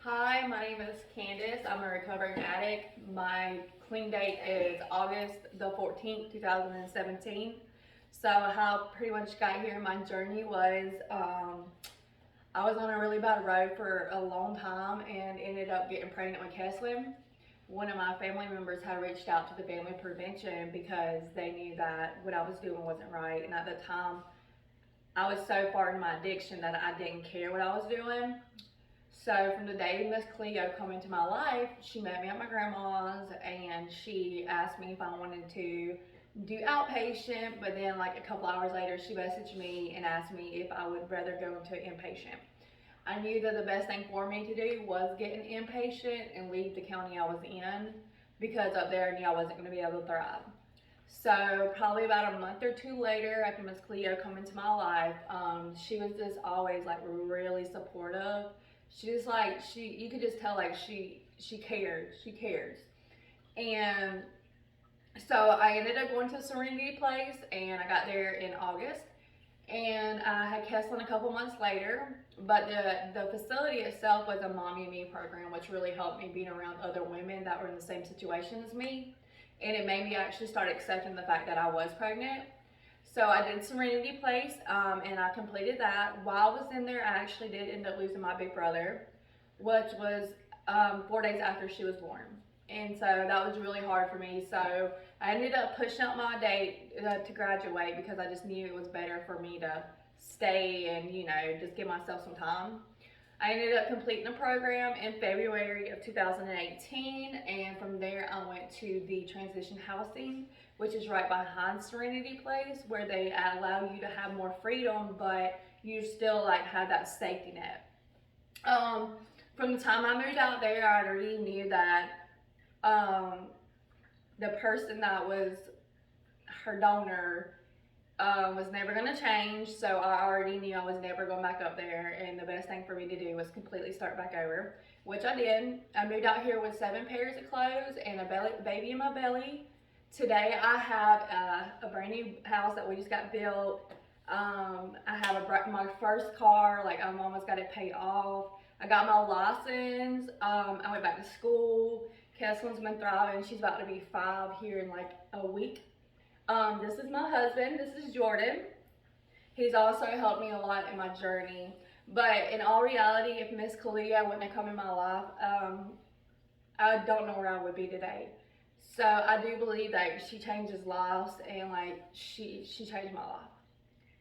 Hi, my name is Candace. I'm a recovering addict. My clean date is August the 14th, 2017. So how I pretty much got here in my journey was I was on a really bad road for a long time and ended up getting pregnant with Keslin. One of my family members had reached out to the family prevention because they knew that what I was doing wasn't right. And at the time, I was so far in my addiction that I didn't care what I was doing. So from the day Miss Cleo come into my life, she met me at my grandma's and she asked me if I wanted to do outpatient, but then like a couple hours later she messaged me and asked me if I would rather go into inpatient. I knew that the best thing for me to do was get an inpatient and leave the county I was in because up there I knew I wasn't going to be able to thrive. So probably about a month or two later, after Miss Cleo come into my life, she was just always like really supportive. She just like you could just tell like she cares. And so I ended up going to Serenity Place, and I got there in August, and I had Kesslin a couple months later. But the facility itself was a mommy and me program, which really helped me being around other women that were in the same situation as me, and it made me actually start accepting the fact that I was pregnant. So I did Serenity Place, and I completed that. While I was in there, I actually did end up losing my big brother, which was 4 days after she was born. And so that was really hard for me. So I ended up pushing out my date to graduate because I just knew it was better for me to stay and, just give myself some time. I ended up completing the program in February of 2018, and from there I went to the transition housing, which is right behind Serenity Place, where they allow you to have more freedom, but you still like have that safety net. From the time I moved out there, I already knew that um, the person that was her donor was never going to change, so I already knew I was never going back up there, and the best thing for me to do was completely start back over, which I did. I moved out here with 7 pairs of clothes and a baby in my belly. Today I have a brand new house that we just got built. I have my first car, like I'm almost got it paid off. I got my license. I went back to school. Kesslin's been thriving. She's about to be 5 here in like a week. This is my husband. This is Jordan. He's also helped me a lot in my journey. But in all reality, if Miss Kalia wouldn't have come in my life, I don't know where I would be today. So I do believe that she changes lives, and like she changed my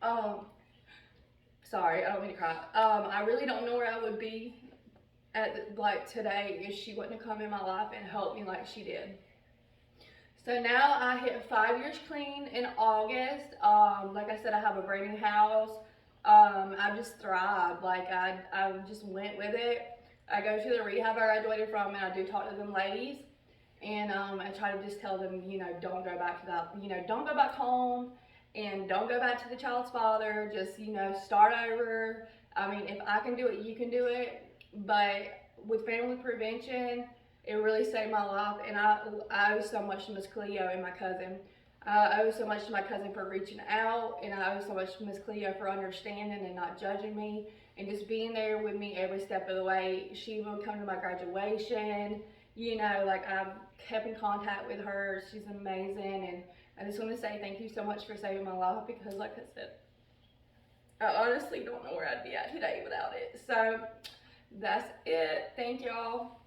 life. Sorry, I don't mean to cry. I really don't know where I would be at like today if she wouldn't have come in my life and helped me like she did. So now I hit 5 years clean in August. Like I said, I have a brand new house. I just thrived. Like I just went with it. I go to the rehab I graduated from, and I do talk to them ladies. And I try to just tell them, don't go back to that, don't go back home, and don't go back to the child's father. Just, start over. I mean, if I can do it, you can do it. But with family prevention, it really saved my life, and I owe so much to Miss Cleo and my cousin. I owe so much to my cousin for reaching out, and I owe so much to Miss Cleo for understanding and not judging me, and just being there with me every step of the way. She even would come to my graduation. Like I've kept in contact with her. She's amazing, and I just want to say thank you so much for saving my life, because like I said, I honestly don't know where I'd be at today without it. So that's it. Thank y'all.